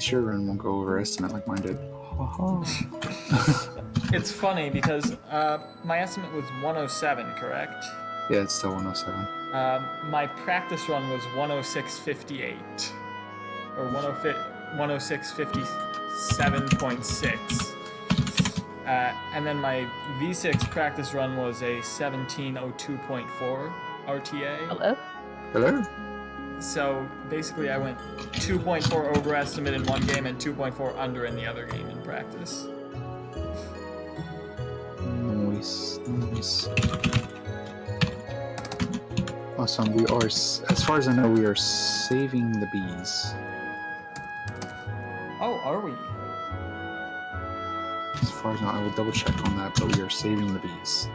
least your run won't go over estimate like mine did. It's funny because my estimate was 107, correct? Yeah, it's still 107. My practice run was 106.58 or 106.57.6. And then my V6 practice run was a 17:02.4 RTA. Hello? Hello? So basically I went 2.4 overestimate in one game and 2.4 under in the other game in practice. Nice. Awesome. We are, as far as I know, we are saving the bees. Oh, are we? As far as I know, I will double check on that, but we are saving the bees.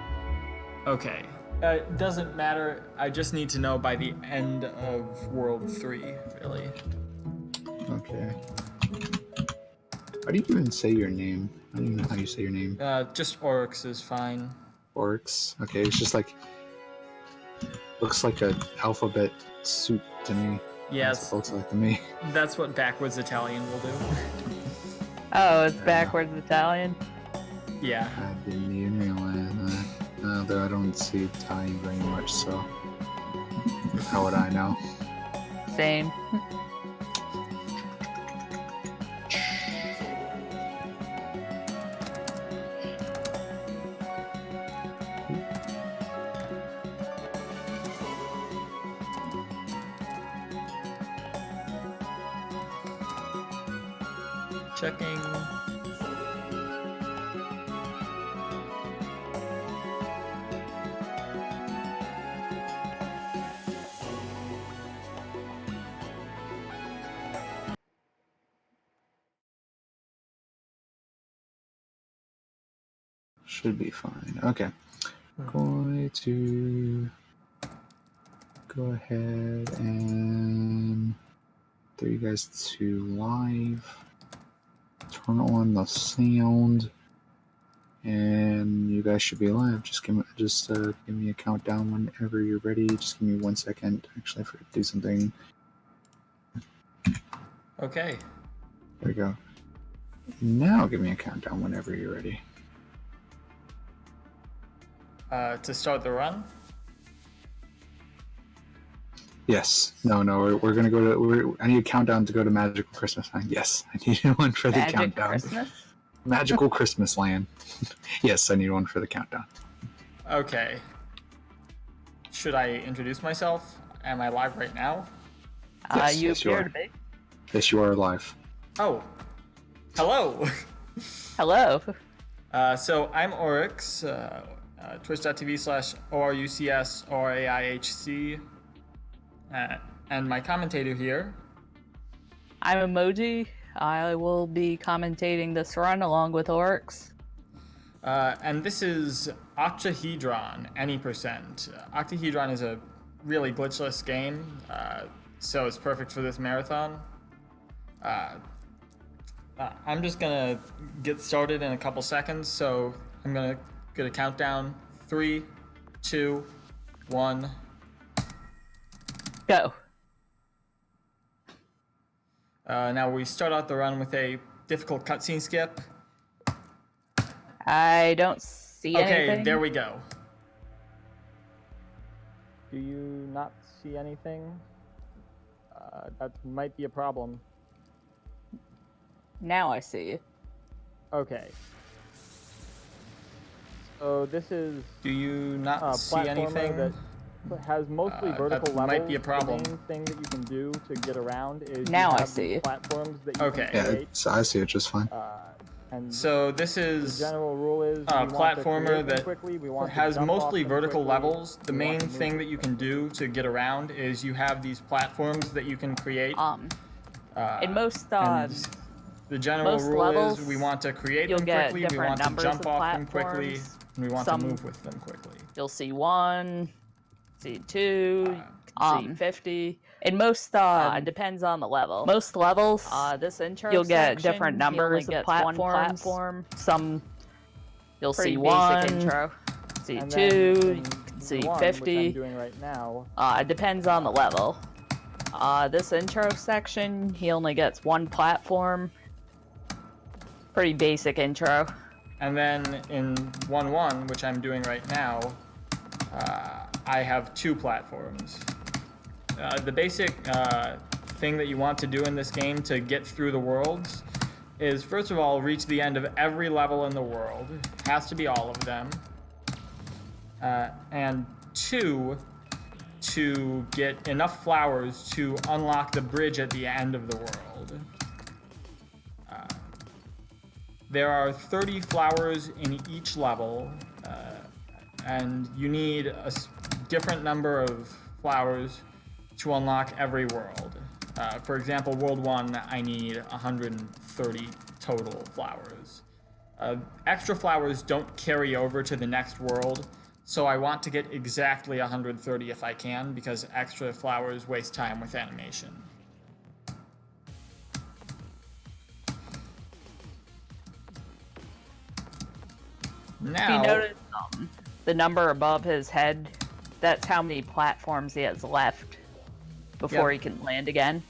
Okay. It doesn't matter. I just need to know by the end of World 3, really. Okay. How do you even say your name? I don't even know how you say your name. Just Oryx is fine. Oryx? Okay, it's just like... Looks like an alphabet soup to me. Yes. That's what it looks like to me. That's what backwards Italian will do. Oh, it's backwards Italian? Yeah. I didn't even realize that. Though I don't see Italian very much, so... How would I know? Same. Checking. Should be fine. Okay. Going to go ahead and throw you guys to live. Turn on the sound, and you guys should be live. Just give me a countdown whenever you're ready. Just give me 1 second. Actually, I forgot to do something. Okay. There we go. Now give me a countdown whenever you're ready. To start the run? Yes. No. We're gonna go to. I need a countdown to go to Magical Christmas Land. Yes, I need one for the countdown. Christmas? Magical Christmas Land. Yes, I need one for the countdown. Okay. Should I introduce myself? Am I live right now? Yes, You yes, you appear are. to be. Yes, you are live. Oh. Hello. Hello. So I'm Oryx. Twitch.tv/ORUCSORAIHC. And my commentator here. I'm Emoji. I will be commentating this run along with Oryx. And this is Octahedron, any percent. Octahedron is a really glitchless game, so it's perfect for this marathon. I'm just gonna get started in a couple seconds, so I'm gonna get a countdown. 3, 2, 1. Go. Now we start out the run with a difficult cutscene skip. I don't see anything. Okay, there we go. Do you not see anything? That might be a problem. Now I see you. Okay. So this is. Do you not see anything? That has mostly vertical levels. Might be a problem. The main thing that you can do to get around is Now you I have see these it. platforms that you Yeah, can create. I see it just fine. And so this is The general rule is a platformer that has mostly vertical quickly. levels. The main thing that you can do to get around is you have these platforms that you can create. In most and the general most rule levels, is we want to create you'll them get quickly, we different want to numbers jump of off them quickly, platforms. and we want Some- to move with them quickly. you'll see 1, see 2, you can see 50. In most, depends on the level. Most levels, this intro you'll get different numbers of platforms. Some you'll see 1, intro. See And 2, then you can see one, 50. which I'm doing right now. It depends on the level. This intro section, he only gets 1 platform. Pretty basic intro. And then in 1-1, which I'm doing right now, I have 2 platforms. The basic thing that you want to do in this game to get through the worlds is, first of all, reach the end of every level in the world. It has to be all of them. And 2, to get enough flowers to unlock the bridge at the end of the world. There are 30 flowers in each level, and you need a different number of flowers to unlock every world. For example, World 1, I need 130 total flowers. Extra flowers don't carry over to the next world, so I want to get exactly 130 if I can, because extra flowers waste time with animation. Now, if you notice the number above his head, that's how many platforms he has left before he can land again.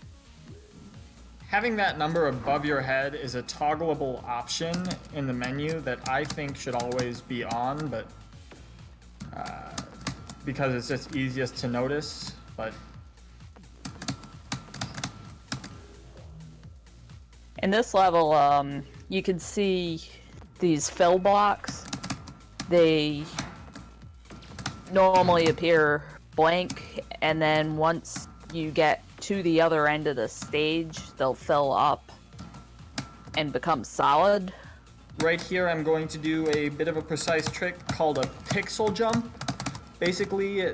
Having that number above your head is a toggleable option in the menu that I think should always be on, but because it's just easiest to notice. But in this level, you can see these fill blocks. They normally appear blank, and then once you get to the other end of the stage, they'll fill up and become solid. Right here, I'm going to do a bit of a precise trick called a pixel jump. Basically,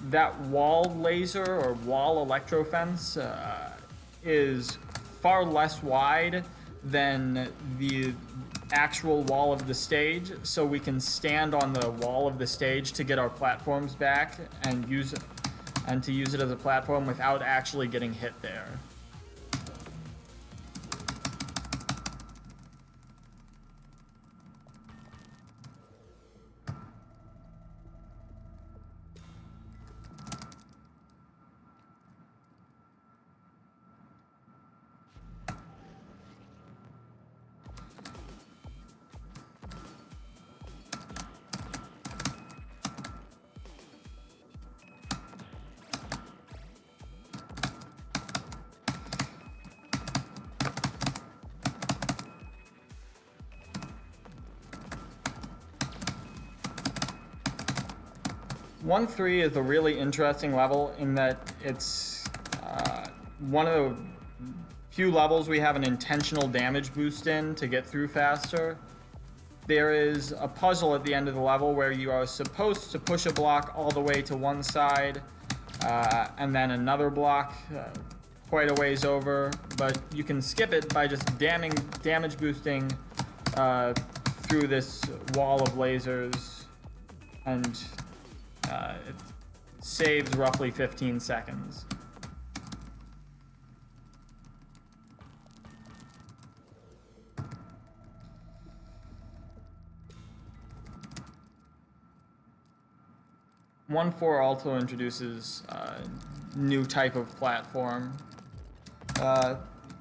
that wall laser or wall electro fence is far less wide than the actual wall of the stage, so we can stand on the wall of the stage to get our platforms back and to use it as a platform without actually getting hit there. One 3 is a really interesting level in that it's one of the few levels we have an intentional damage boost in to get through faster. There is a puzzle at the end of the level where you are supposed to push a block all the way to one side and then another block quite a ways over, but you can skip it by just damage boosting through this wall of lasers, and it saves roughly 15 seconds. One 4 also introduces a new type of platform.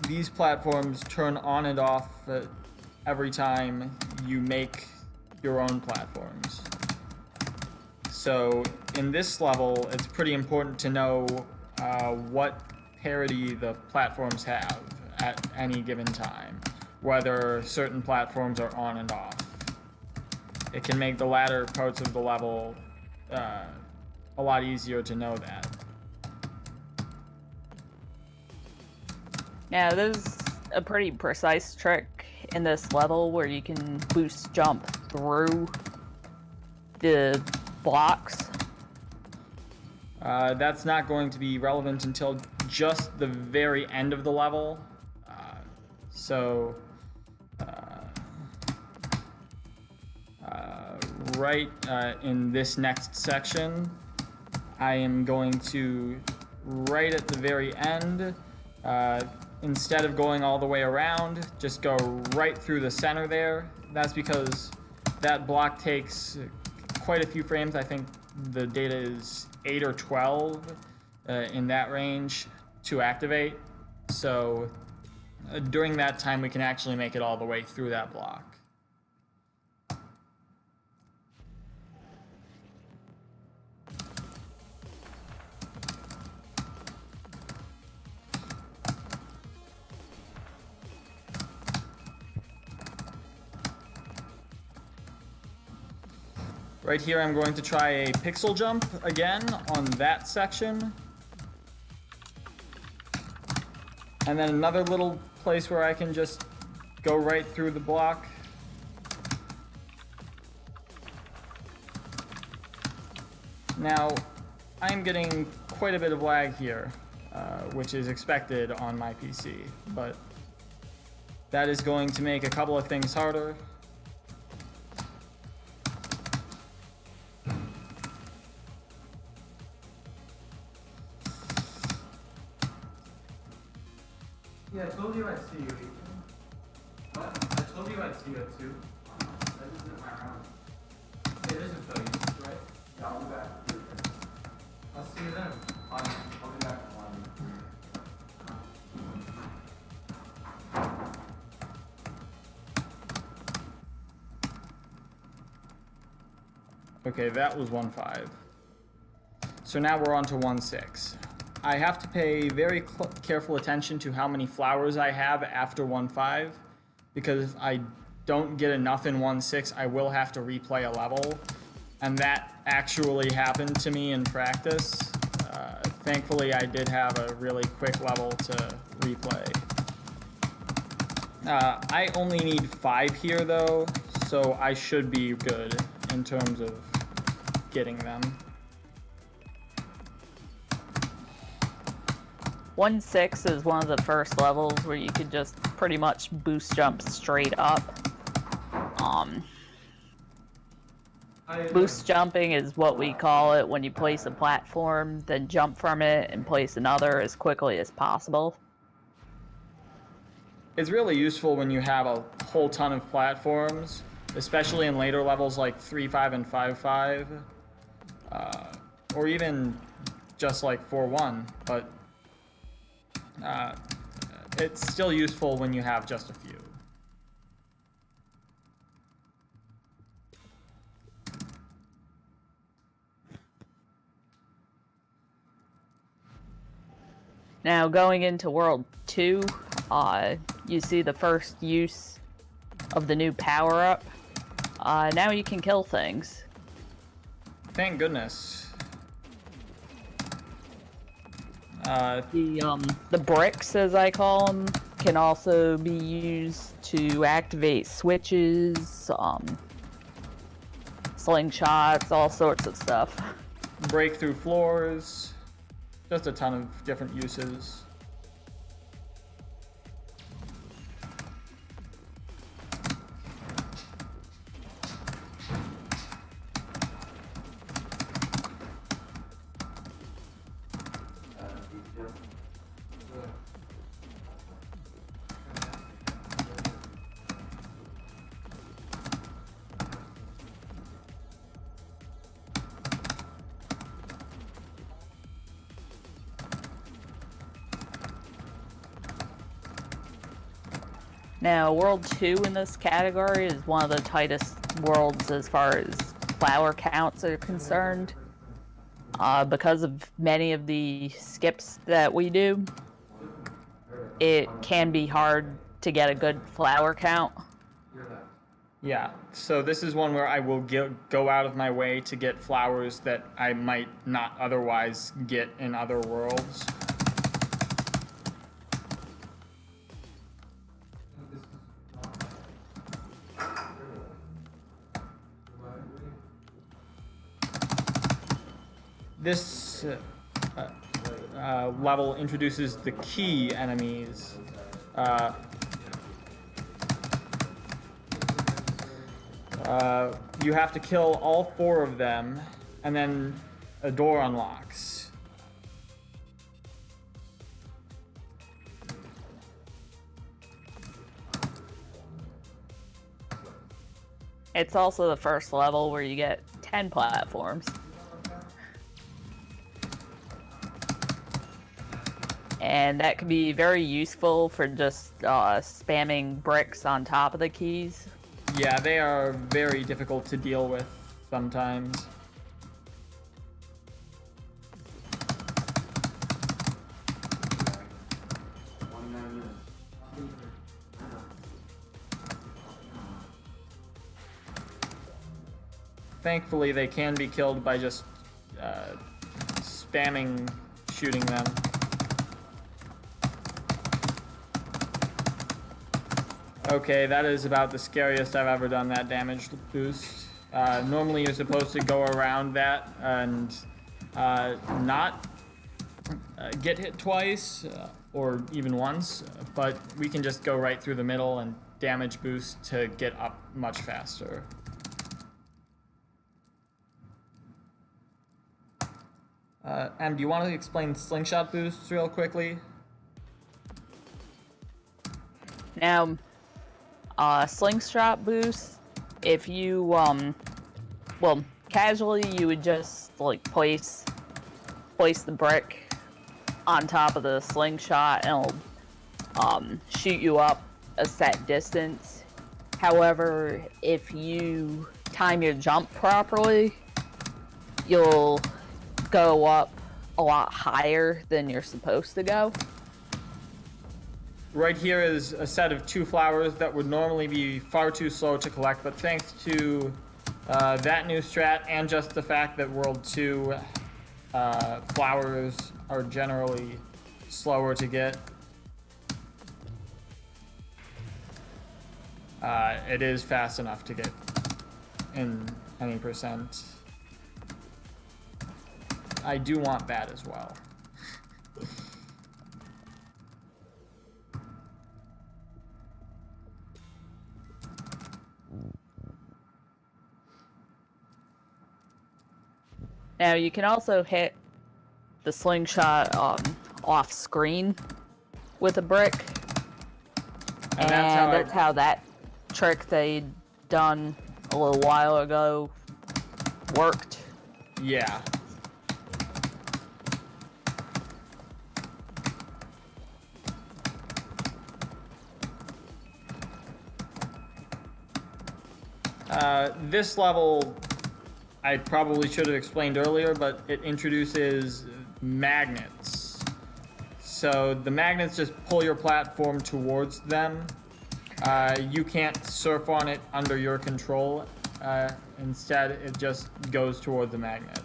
These platforms turn on and off every time you make your own platforms. So in this level, it's pretty important to know what parity the platforms have at any given time, whether certain platforms are on and off. It can make the latter parts of the level a lot easier to know that. Now, there's a pretty precise trick in this level where you can boost jump through the blocks. That's not going to be relevant until just the very end of the level. Right in this next section, I am going to, right at the very end, instead of going all the way around, just go right through the center there. That's because that block takes quite a few frames. I think the data is 8 or 12 in that range to activate. So during that time, we can actually make it all the way through that block. Right here, I'm going to try a pixel jump again on that section. And then another little place where I can just go right through the block. Now, I'm getting quite a bit of lag here, which is expected on my PC, but that is going to make a couple of things harder. Yeah, I told you I'd see you. What? I told you I'd see you at 2. That isn't my round. It isn't though, right? Yeah, I'll be back. I'll see you then. I'll be back in 1. Okay, that was 1-5. So now we're on to 1-6. I have to pay very careful attention to how many flowers I have after 1-5, because if I don't get enough in 1-6, I will have to replay a level, and that actually happened to me in practice. Thankfully, I did have a really quick level to replay. I only need 5 here, though, so I should be good in terms of getting them. 1-6 is one of the first levels where you could just pretty much boost jump straight up. Boost jumping is what we call it when you place a platform, then jump from it and place another as quickly as possible. It's really useful when you have a whole ton of platforms, especially in later levels like 3-5 and 5-5, or even just like 4-1, but it's still useful when you have just a few. Now going into World 2, you see the first use of the new power-up. Now you can kill things. Thank goodness. The bricks, as I call them, can also be used to activate switches, slingshots, all sorts of stuff. Break through floors, just a ton of different uses. Now, World 2 in this category is one of the tightest worlds as far as flower counts are concerned. Because of many of the skips that we do, it can be hard to get a good flower count. Yeah, so this is one where I will go out of my way to get flowers that I might not otherwise get in other worlds. This level introduces the key enemies. You have to kill all 4 of them, and then a door unlocks. It's also the first level where you get 10 platforms. And that can be very useful for just spamming bricks on top of the keys. Yeah, they are very difficult to deal with sometimes. Thankfully, they can be killed by just spamming shooting them. Okay, that is about the scariest I've ever done that damage boost. Normally you're supposed to go around that and not get hit twice or even once, but we can just go right through the middle and damage boost to get up much faster. Em, do you want to explain slingshot boosts real quickly? Now, slingshot boost, if you, well, casually you would just, like, place the brick on top of the slingshot and it'll, shoot you up a set distance. However, if you time your jump properly, you'll go up a lot higher than you're supposed to go. Right here is a set of 2 flowers that would normally be far too slow to collect, but thanks to that new strat and just the fact that World 2 flowers are generally slower to get, it is fast enough to get in any percent. I do want that as well. Now you can also hit the slingshot off screen with a brick. And that's how that trick they done a little while ago worked. Yeah. This level, I probably should have explained earlier, but it introduces magnets. So the magnets just pull your platform towards them. You can't surf on it under your control. Instead, it just goes toward the magnet.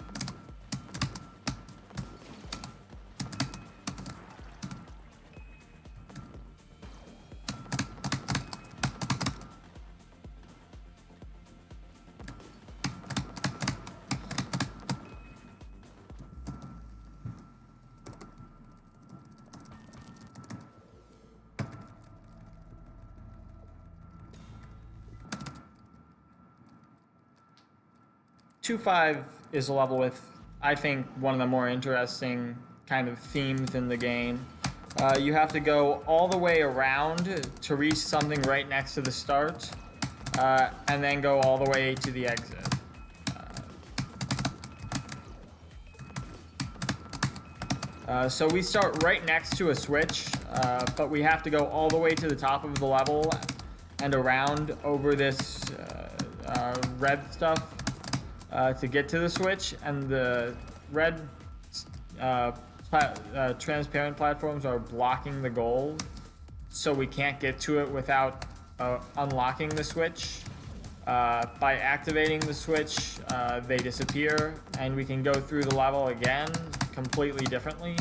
.2.5 is a level with, I think, one of the more interesting kind of themes in the game. You have to go all the way around to reach something right next to the start, and then go all the way to the exit. So we start right next to a switch, but we have to go all the way to the top of the level and around over this red stuff to get to the switch, and the red transparent platforms are blocking the goal, so we can't get to it without unlocking the switch. By activating the switch, they disappear, and we can go through the level again completely differently.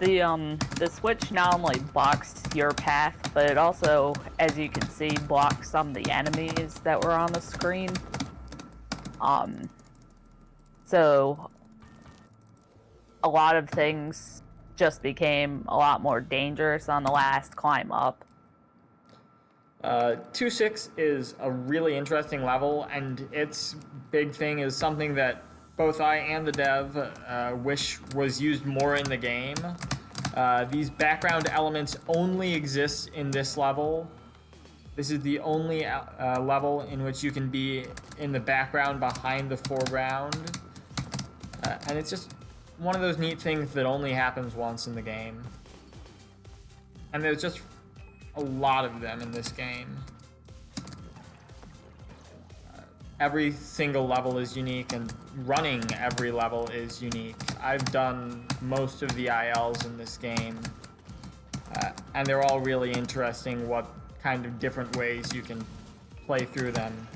The switch not only blocks your path, but it also, as you can see, blocks some of the enemies that were on the screen. So a lot of things just became a lot more dangerous on the last climb up. 2.6 is a really interesting level, and its big thing is something that both I and the dev wish was used more in the game. These background elements only exist in this level, This is the only level in which you can be in the background behind the foreground. And it's just one of those neat things that only happens once in the game. And there's just a lot of them in this game. Every single level is unique, and running every level is unique. I've done most of the ILs in this game, and they're all really interesting what kind of different ways you can play through them.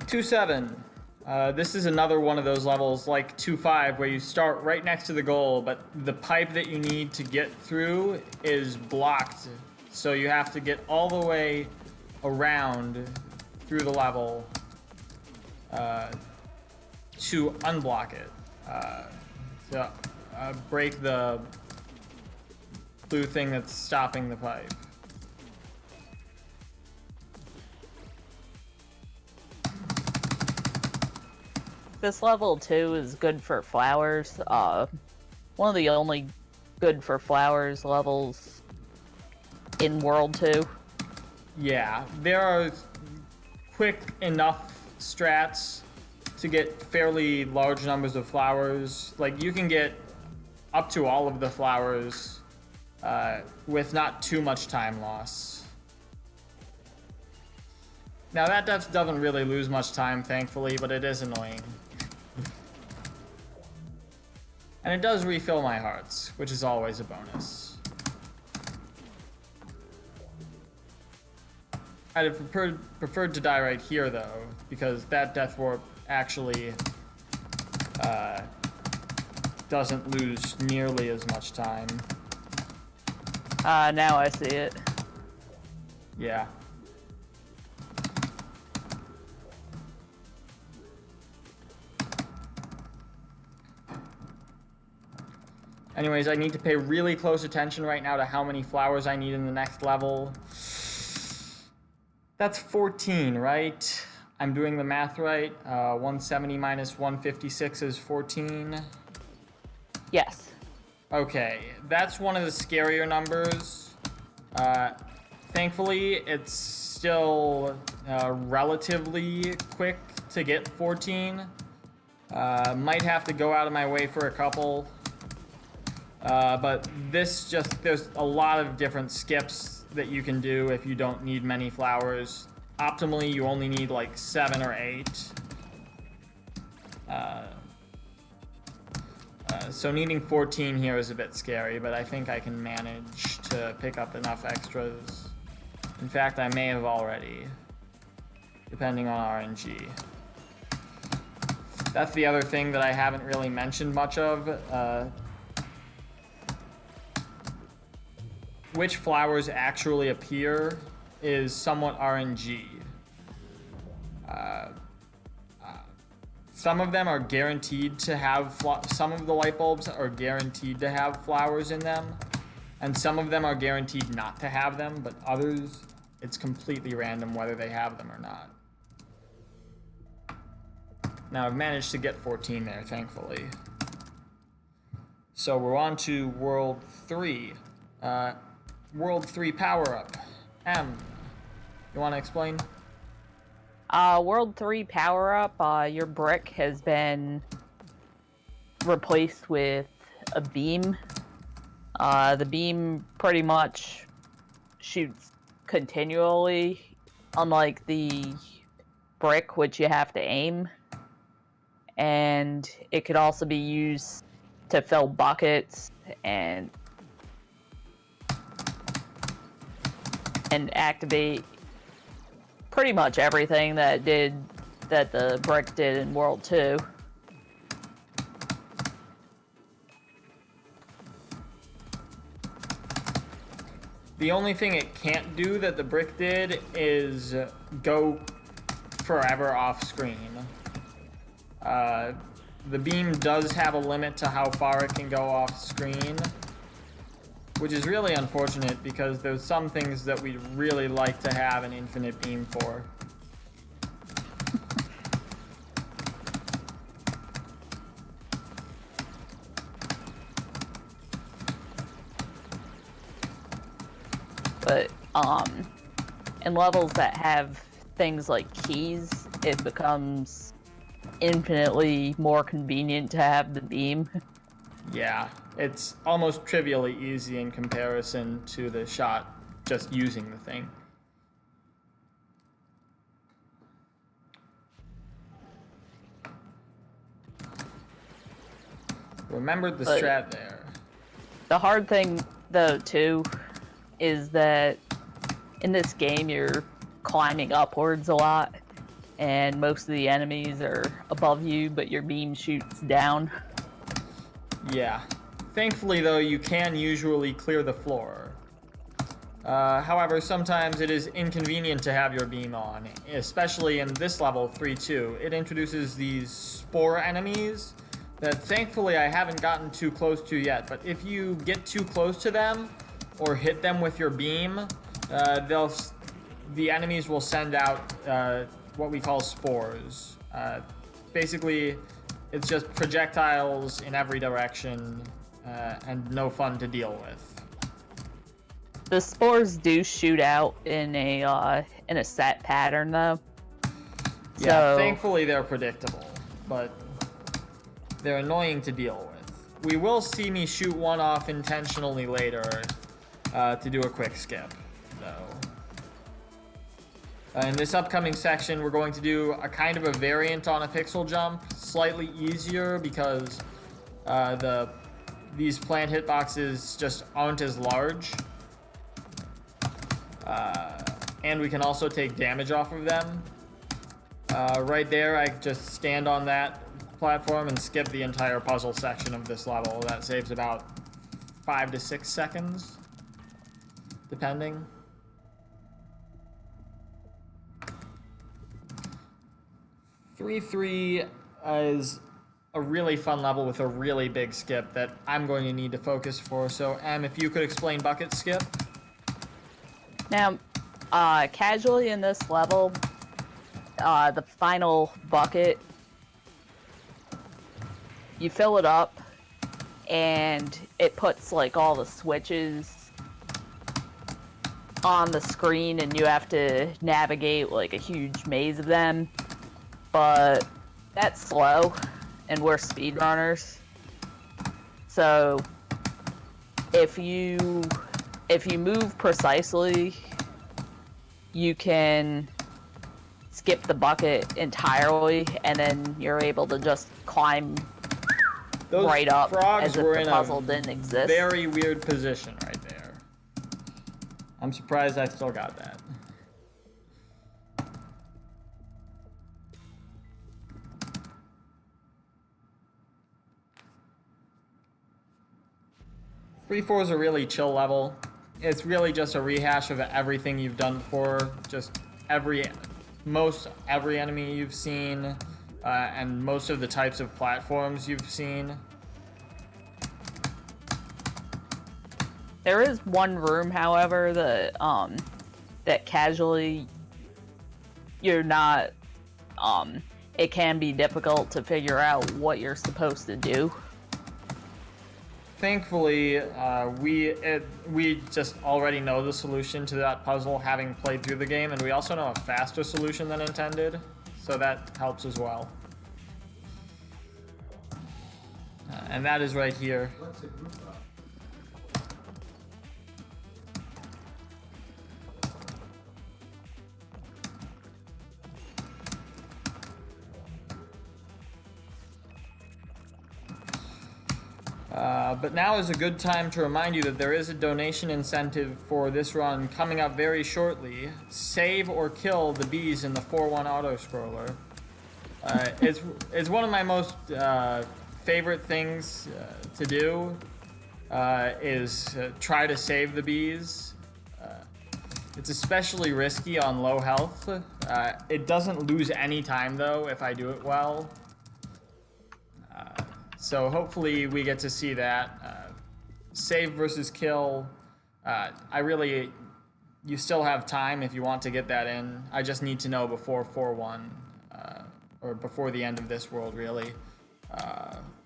(2.7). This is another one of those levels like 2.5 where you start right next to the goal, but the pipe that you need to get through is blocked. So you have to get all the way around through the level to unblock it. To break the blue thing that's stopping the pipe. This level 2 is good for flowers. One of the only good for flowers levels in World 2. Yeah, there are quick enough strats to get fairly large numbers of flowers. Like, you can get up to all of the flowers with not too much time loss. Now, that depth doesn't really lose much time, thankfully, but it is annoying. And it does refill my hearts, which is always a bonus. I'd have preferred to die right here, though, because that death warp actually doesn't lose nearly as much time. Now I see it. Yeah. Anyways, I need to pay really close attention right now to how many flowers I need in the next level. That's 14, right? I'm doing the math right. 170 minus 156 is 14. Yes. Okay, that's one of the scarier numbers. Thankfully, it's still relatively quick to get 14. Might have to go out of my way for a couple. But this just, there's a lot of different skips that you can do if you don't need many flowers. Optimally, you only need like 7 or 8. So needing 14 here is a bit scary, but I think I can manage to pick up enough extras. In fact, I may have already, depending on RNG. That's the other thing that I haven't really mentioned much of. Which flowers actually appear is somewhat RNG. Some of them are guaranteed to have, some of the light bulbs are guaranteed to have flowers in them, and some of them are guaranteed not to have them, but others, it's completely random whether they have them or not. Now I've managed to get 14 there, thankfully. So we're on to World 3. World 3 power-up. M. You want to explain? World 3 power-up, your brick has been replaced with a beam. The beam pretty much shoots continually, unlike the brick, which you have to aim. and it could also be used to fill buckets and activate pretty much everything that the brick did in World 2. The only thing it can't do that the brick did is go forever off screen. The beam does have a limit to how far it can go off screen, which is really unfortunate because there's some things that we'd really like to have an infinite beam for. But in levels that have things like keys, it becomes infinitely more convenient to have the beam. Yeah, it's almost trivially easy in comparison to the shot just using the thing. Remembered the strat there. The hard thing, though, too, is that in this game you're climbing upwards a lot, and most of the enemies are above you, but your beam shoots down. Yeah. Thankfully, though, you can usually clear the floor. However, sometimes it is inconvenient to have your beam on, especially in this level 3-2. It introduces these spore enemies that thankfully I haven't gotten too close to yet, but if you get too close to them or hit them with your beam, the enemies will send out what we call spores. Basically, it's just projectiles in every direction and no fun to deal with. The spores do shoot out in a set pattern, though. Yeah, thankfully they're predictable, but they're annoying to deal with. We will see me shoot one off intentionally later to do a quick skip, though. In this upcoming section, we're going to do a kind of a variant on a pixel jump, slightly easier because these plant hitboxes just aren't as large. And we can also take damage off of them. Right there, I just stand on that platform and skip the entire puzzle section of this level. That saves about 5 to 6 seconds, depending. Three is a really fun level with a really big skip that I'm going to need to focus for. So, Em, if you could explain bucket skip. Now, casually in this level, the final bucket, you fill it up, and it puts like all the switches on the screen, and you have to navigate like a huge maze of them. But that's slow, and we're speedrunners. So if you move precisely, you can skip the bucket entirely, and then you're able to just climb right up as if the puzzle didn't exist. Very weird position right there. I'm surprised I still got that. Three 4 is a really chill level. It's really just a rehash of everything you've done before. Just most every enemy you've seen, and most of the types of platforms you've seen. There is one room, however, that casually you're not. It can be difficult to figure out what you're supposed to do. Thankfully, we just already know the solution to that puzzle, having played through the game, and we also know a faster solution than intended, so that helps as well. And that is right here. But now is a good time to remind you that there is a donation incentive for this run coming up very shortly. Save or kill the bees in the 4-1 auto-scroller. It's one of my most favorite things to do, is try to save the bees. It's especially risky on low health. It doesn't lose any time though if I do it well. So hopefully we get to see that. Save versus kill. You still have time if you want to get that in. I just need to know before 4-1, or before the end of this world really,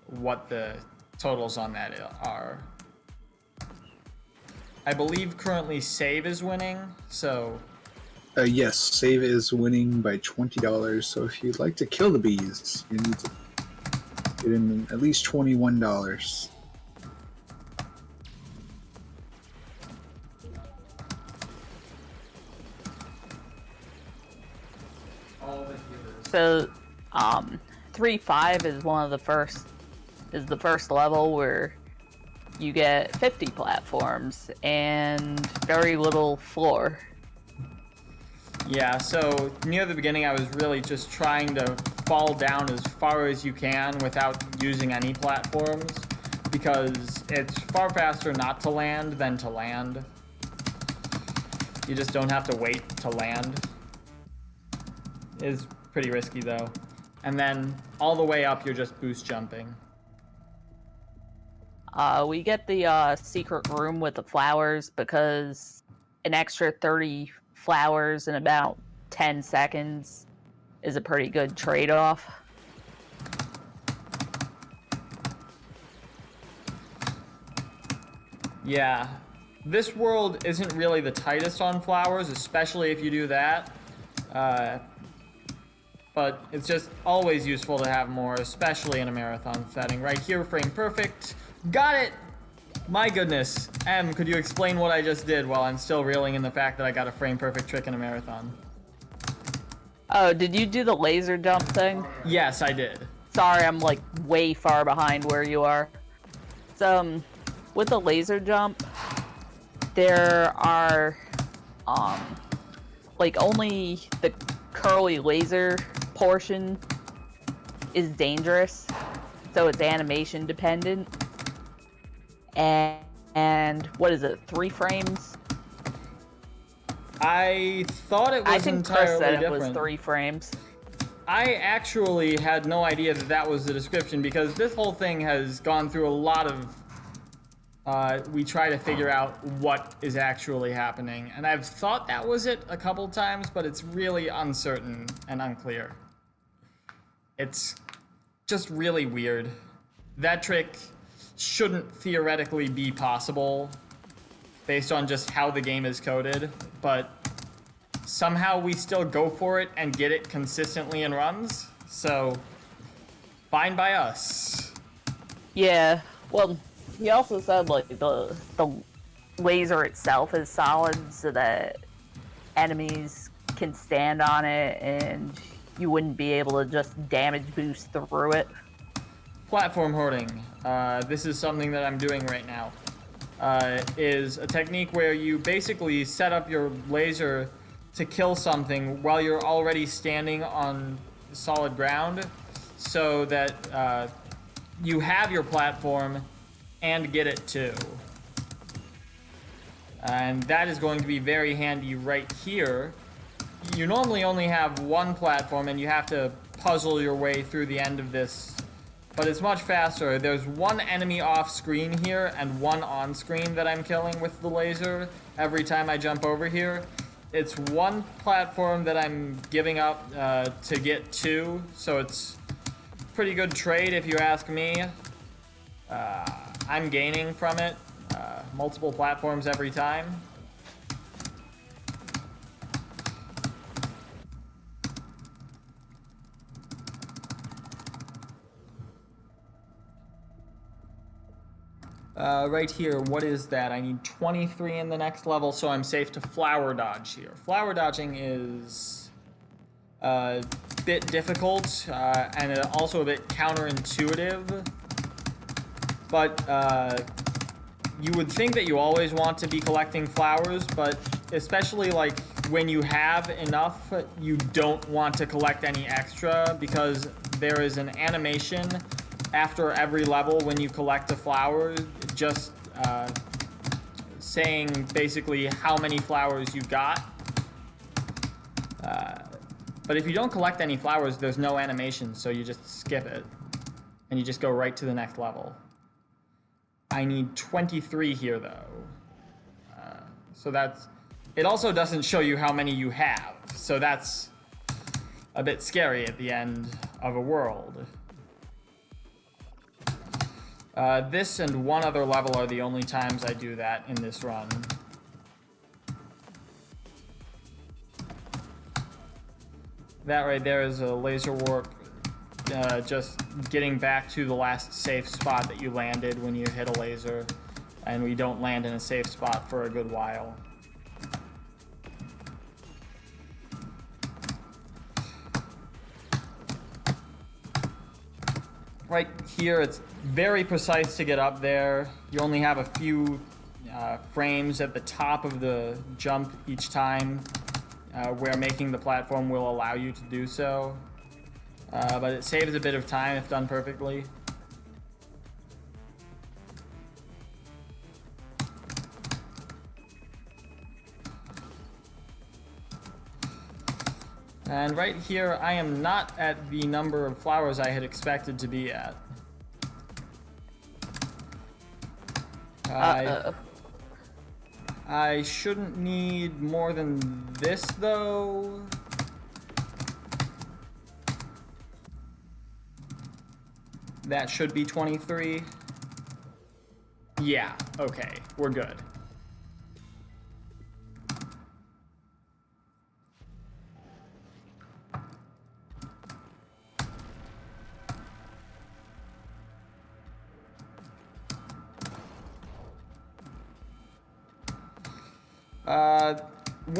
what the totals on that are. I believe currently save is winning, so... Yes, save is winning by $20, so if you'd like to kill the bees, you need to get in at least $21. So, 3-5 is the first level where you get 50 platforms and very little floor. Yeah, so near the beginning I was really just trying to fall down as far as you can without using any platforms, because it's far faster not to land than to land. You just don't have to wait to land. It's pretty risky though. And then all the way up you're just boost jumping. We get the secret room with the flowers because an extra 30 flowers in about 10 seconds is a pretty good trade-off. Yeah, this world isn't really the tightest on flowers, especially if you do that. But it's just always useful to have more, especially in a marathon setting. Right here, frame perfect. Got it! My goodness. Em, could you explain what I just did while I'm still reeling in the fact that I got a frame perfect trick in a marathon? Oh, did you do the laser jump thing? Yes, I did. Sorry, I'm like way far behind where you are. So, with the laser jump, there are, like only the curly laser portion is dangerous, so it's animation dependent. And what is it, 3 frames? I thought it was I think Chris entirely said it different. was 3 frames. I actually had no idea that that was the description, because this whole thing has gone through a lot of... we try to figure out what is actually happening. And I've thought that was it a couple times, but it's really uncertain and unclear. It's just really weird. That trick shouldn't theoretically be possible based on just how the game is coded, but somehow we still go for it and get it consistently in runs, so fine by us. Yeah, well, he also said like the laser itself is solid so that enemies can stand on it and you wouldn't be able to just damage boost through it. Platform hoarding. This is something that I'm doing right now. Is a technique where you basically set up your laser to kill something while you're already standing on solid ground, so that you have your platform and get it too. And that is going to be very handy right here. You normally only have one platform and you have to puzzle your way through the end of this, but it's much faster. There's one enemy off screen here and one on screen that I'm killing with the laser every time I jump over here. It's one platform that I'm giving up to get 2, so it's pretty good trade if you ask me. I'm gaining from it, multiple platforms every time. Right here, what is that? I need 23 in the next level, so I'm safe to flower dodge here. Flower dodging is a bit difficult and also a bit counterintuitive. but you would think that you always want to be collecting flowers, but especially like when you have enough, you don't want to collect any extra because there is an animation after every level when you collect a flower, just saying basically how many flowers you got. But if you don't collect any flowers, there's no animation, so you just skip it. And you just go right to the next level. I need 23 here, though. So that's... It also doesn't show you how many you have, so that's a bit scary at the end of a world. This and one other level are the only times I do that in this run. That right there is a laser warp, just getting back to the last safe spot that you landed when you hit a laser, and we don't land in a safe spot for a good while. Right here, it's very precise to get up there. You only have a few frames at the top of the jump each time, where making the platform will allow you to do so. But it saves a bit of time if done perfectly. And right here, I am not at the number of flowers I had expected to be at. I shouldn't need more than this, though. That should be 23. Yeah, okay, we're good.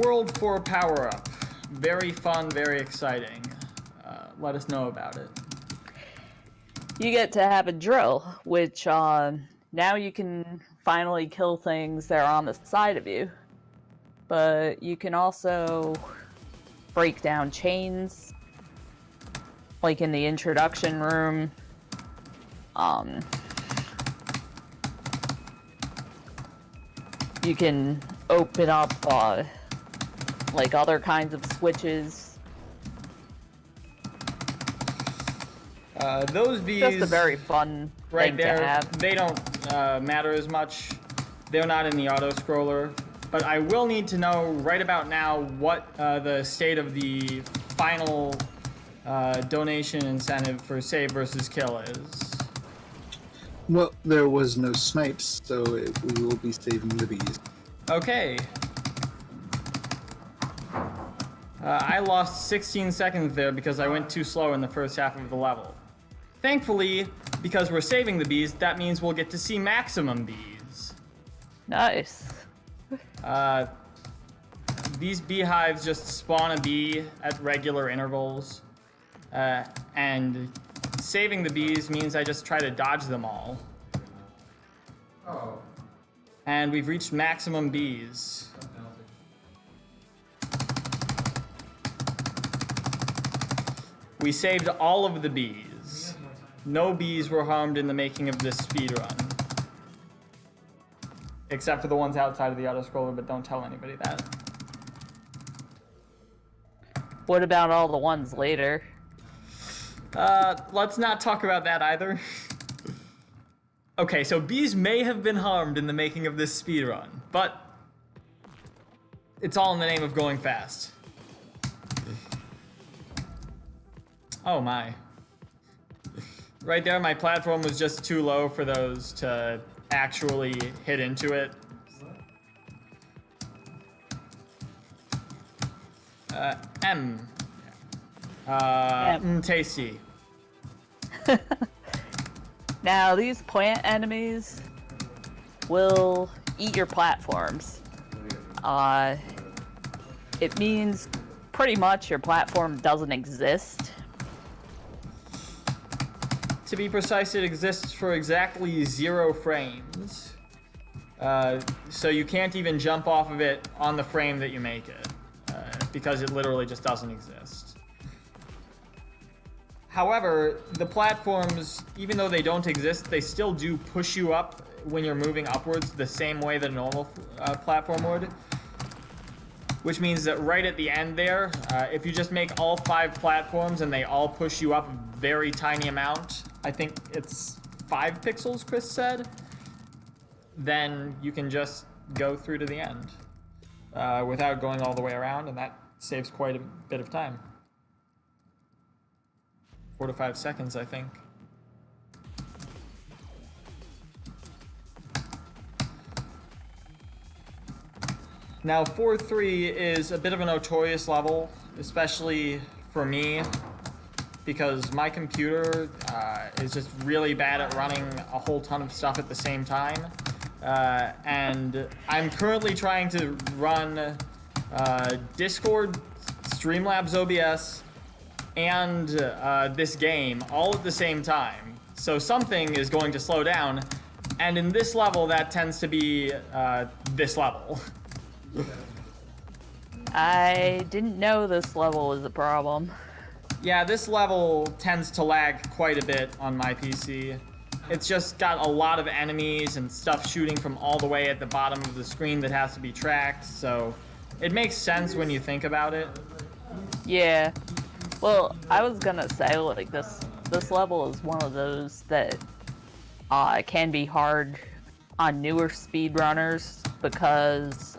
World 4 power-up. Very fun, very exciting. Let us know about it. You get to have a drill, which now you can finally kill things that are on the side of you. But you can also break down chains, like in the introduction room. You can open up like other kinds of switches. Those bees, just a very fun right thing there, to have. They don't matter as much. They're not in the auto scroller, but I will need to know right about now what the state of the final donation incentive for save versus kill is. Well, there was no snipes, so we will be saving the bees. Okay. I lost 16 seconds there because I went too slow in the first half of the level. Thankfully, because we're saving the bees, that means we'll get to see maximum bees. Nice. These beehives just spawn a bee at regular intervals. And saving the bees means I just try to dodge them all. Oh. And we've reached maximum bees. We saved all of the bees. No bees were harmed in the making of this speedrun. Except for the ones outside of the autoscroller, but don't tell anybody that. What about all the ones later? Let's not talk about that either. Okay, so bees may have been harmed in the making of this speedrun, but it's all in the name of going fast. Oh my. Right there, my platform was just too low for those to actually hit into it. M. Tasty. Now, these plant enemies will eat your platforms. It means pretty much your platform doesn't exist. To be precise, it exists for exactly 0 frames. So you can't even jump off of it on the frame that you make it, because it literally just doesn't exist. However, the platforms, even though they don't exist, they still do push you up when you're moving upwards the same way that a normal platform would. Which means that right at the end there, if you just make all 5 platforms and they all push you up a very tiny amount, I think it's 5 pixels, Chris said, then you can just go through to the end without going all the way around, and that saves quite a bit of time. 4 to 5 seconds, I think. Now, 4-3 is a bit of a notorious level, especially for me, because my computer is just really bad at running a whole ton of stuff at the same time. And I'm currently trying to run Discord, Streamlabs OBS, and this game all at the same time. So something is going to slow down, and in this level, that tends to be this level. I didn't know this level was a problem. Yeah, this level tends to lag quite a bit on my PC. It's just got a lot of enemies and stuff shooting from all the way at the bottom of the screen that has to be tracked, so it makes sense when you think about it. Yeah. Well, I was gonna say, like, this level is one of those that can be hard on newer speedrunners because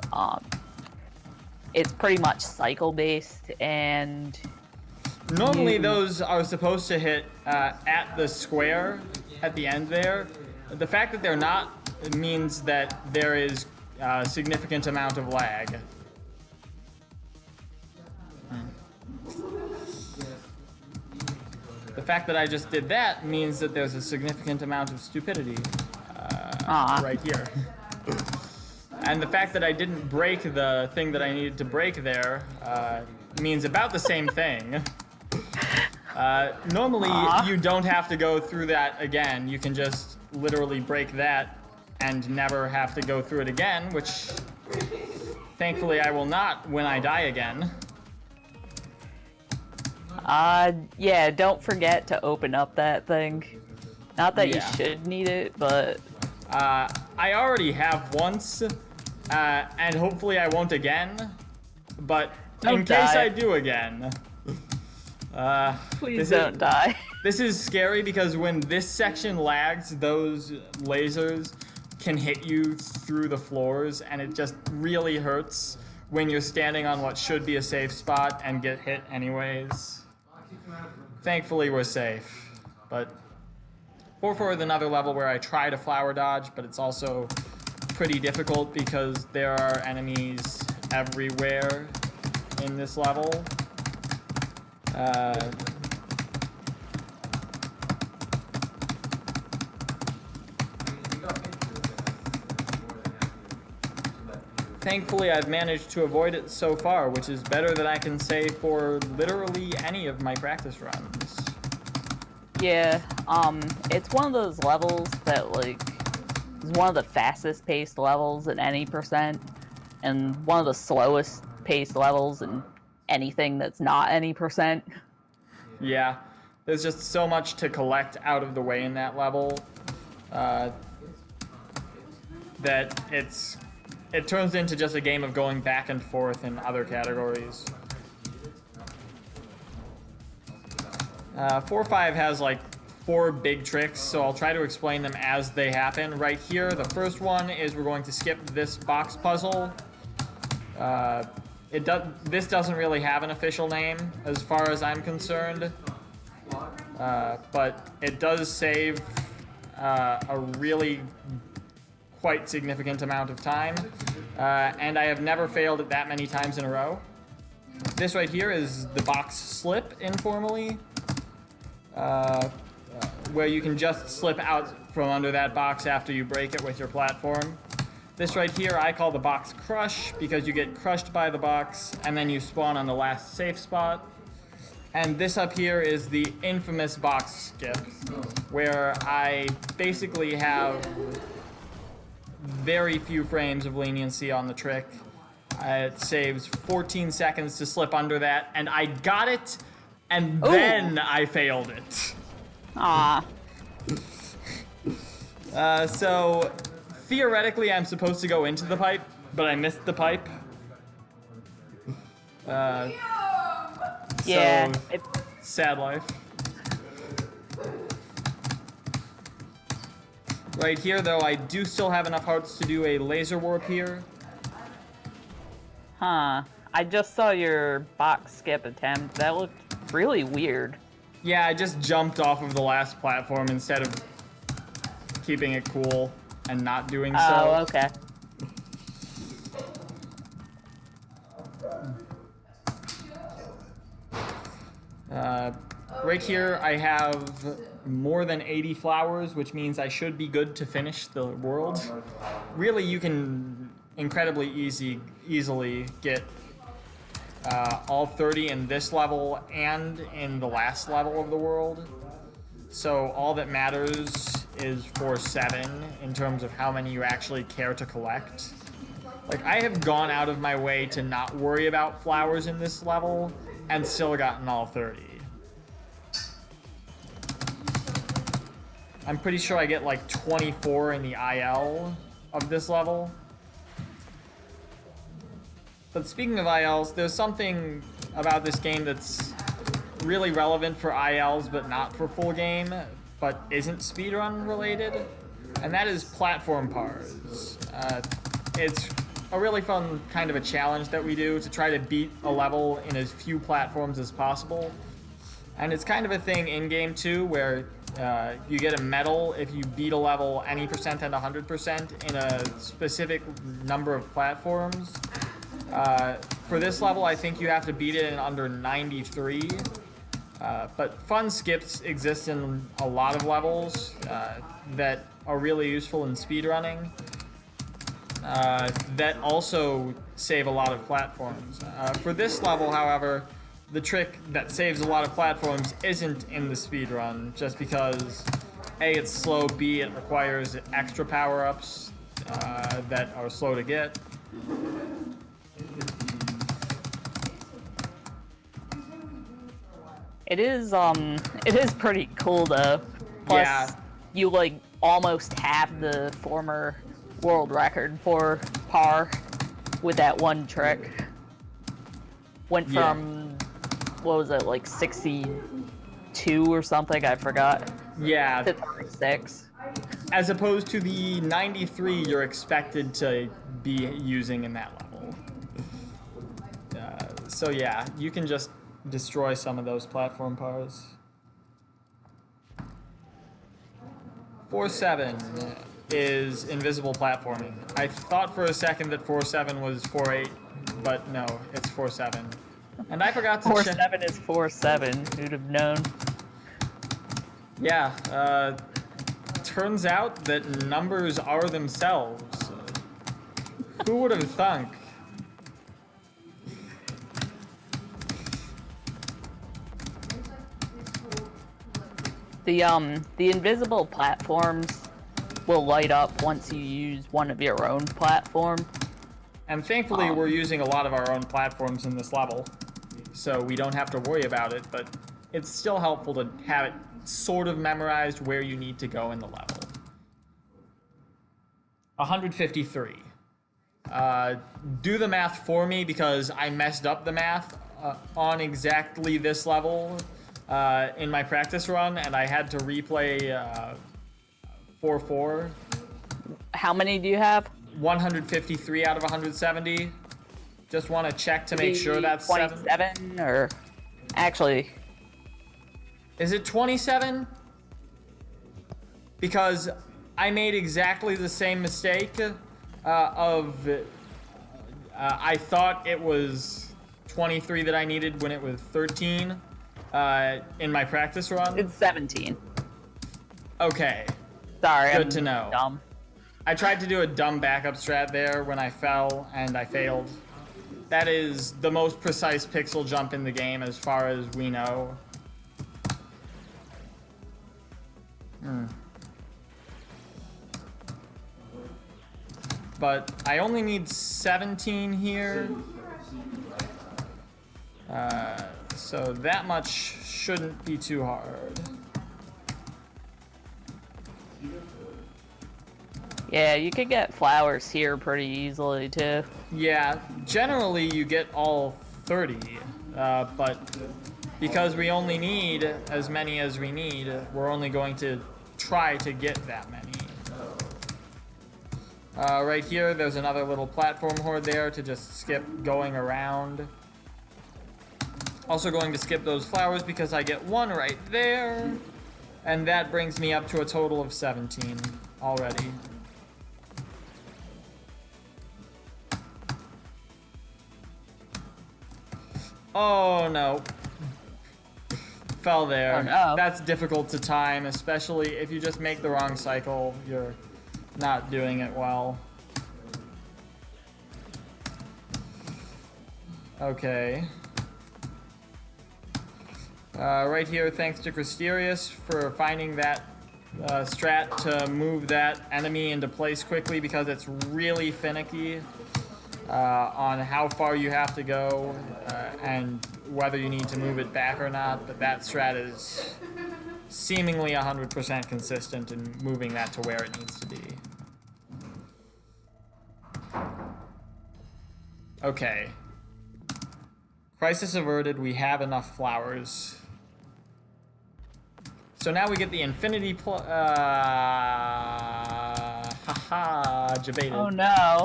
it's pretty much cycle-based, and normally those are supposed to hit at the square at the end there. The fact that they're not means that there is a significant amount of lag. The fact that I just did that means that there's a significant amount of stupidity right here. And the fact that I didn't break the thing that I needed to break there means about the same thing. Normally, you don't have to go through that again. You can just literally break that and never have to go through it again, which thankfully I will not when I die again. Yeah, don't forget to open up that thing. Not that you should need it, but... I already have once, and hopefully I won't again, but in case I do again... Please don't die. This is scary because when this section lags, those lasers can hit you through the floors, and it just really hurts when you're standing on what should be a safe spot and get hit anyways. Thankfully, we're safe, but 4-4 is another level where I try to flower dodge, but it's also pretty difficult because there are enemies everywhere in this level. Thankfully, I've managed to avoid it so far, which is better than I can say for literally any of my practice runs. Yeah, it's one of those levels that, like, is one of the fastest paced levels in any percent, and one of the slowest paced levels in anything that's not any percent. Yeah, there's just so much to collect out of the way in that level that it turns into just a game of going back and forth in other categories. 4-5 has like 4 big tricks, so I'll try to explain them as they happen. Right here, the first one is we're going to skip this box puzzle. This doesn't really have an official name as far as I'm concerned, but it does save a really quite significant amount of time, and I have never failed it that many times in a row. This right here is the box slip, informally, where you can just slip out from under that box after you break it with your platform. This right here I call the box crush, because you get crushed by the box and then you spawn on the last safe spot. And this up here is the infamous box skip, where I basically have very few frames of leniency on the trick. It saves 14 seconds to slip under that, and I got it, and then I failed it. Ah. So, theoretically, I'm supposed to go into the pipe, but I missed the pipe. Yeah. So, sad life. Right here, though, I do still have enough hearts to do a laser warp here. Huh. I just saw your box skip attempt. That looked really weird. Yeah, I just jumped off of the last platform instead of keeping it cool and not doing so. Oh, okay. Right here, I have more than 80 flowers, which means I should be good to finish the world. Really, you can incredibly easily get all 30 in this level and in the last level of the world. So all that matters is for 7 in terms of how many you actually care to collect. Like, I have gone out of my way to not worry about flowers in this level and still gotten all 30. I'm pretty sure I get like 24 in the IL of this level. But speaking of ILs, there's something about this game that's really relevant for ILs but not for full game, but isn't speedrun related, and that is platform pars. It's a really fun kind of a challenge that we do to try to beat a level in as few platforms as possible. And it's kind of a thing in-game too, where you get a medal if you beat a level any percent and 100% in a specific number of platforms. For this level, I think you have to beat it in under 93. But fun skips exist in a lot of levels that are really useful in speedrunning. That also save a lot of platforms. For this level, however, the trick that saves a lot of platforms isn't in the speedrun, just because A, it's slow, B, it requires extra power-ups that are slow to get. It is pretty cool though. Plus, Yeah. you like almost have the former world record for par with that one trick. Went from, what was it, like 62 or something, I forgot. Yeah. To 36. As opposed to the 93 you're expected to be using in that level. So yeah, you can just destroy some of those platform pars. 4-7 is invisible platforming. I thought for a second that 4-7 was 4-8, but no, it's 4-7. And I forgot to 4-7 is 4-7. Who'd have known? Yeah, turns out that numbers are themselves. Who would have thunk? The invisible platforms will light up once you use one of your own platform. And thankfully, we're using a lot of our own platforms in this level, so we don't have to worry about it, but it's still helpful to have it sort of memorized where you need to go in the level. 153. Do the math for me, because I messed up the math on exactly this level in my practice run, and I had to replay 4-4. How many do you have? 153 out of 170. Just want to check to make sure that's 27, or actually, is it 27? Because I made exactly the same mistake I thought it was 23 that I needed when it was 13 in my practice run. it's 17. Okay. Sorry, Good I'm to know. dumb. I tried to do a dumb backup strat there when I fell, and I failed. That is the most precise pixel jump in the game as far as we know. But I only need 17 here. So that much shouldn't be too hard. Yeah, you could get flowers here pretty easily too. Yeah, generally you get all 30, but because we only need as many as we need, we're only going to try to get that many. Right here, there's another little platform horde there to just skip going around. Also going to skip those flowers because I get one right there. And that brings me up to a total of 17 already. Oh no. Fell there. Oh, no. That's difficult to time, especially if you just make the wrong cycle, you're not doing it well. Okay. Right here, thanks to Christerius for finding that strat to move that enemy into place quickly because it's really finicky on how far you have to go and whether you need to move it back or not, but that strat is seemingly 100% consistent in moving that to where it needs to be. Okay. Crisis averted, we have enough flowers. So now we get the infinity haha, debated. Oh no.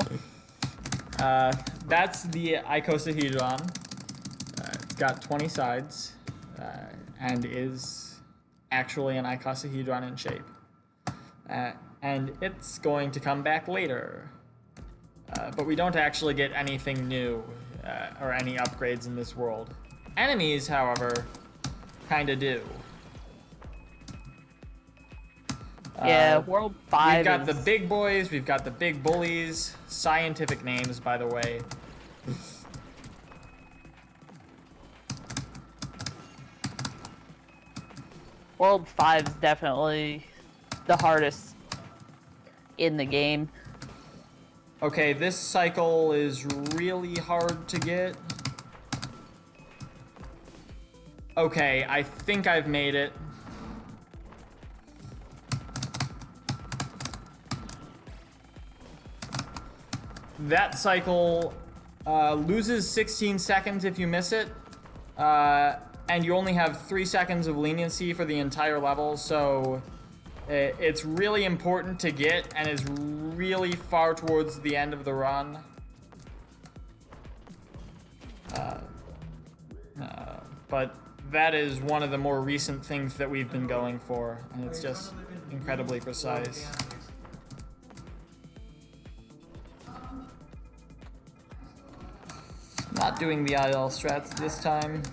That's the icosahedron. It's got 20 sides and is actually an icosahedron in shape. And it's going to come back later. But we don't actually get anything new or any upgrades in this world. Enemies, however, kinda do. Yeah, World 5 We've got the big boys, we've got the big bullies. Scientific names, by the way. World 5 is definitely the hardest in the game. Okay, this cycle is really hard to get. Okay, I think I've made it. That cycle loses 16 seconds if you miss it, and you only have 3 seconds of leniency for the entire level, so it's really important to get and is really far towards the end of the run. But that is one of the more recent things that we've been going for, and it's just incredibly precise. Not doing the IL strats this time.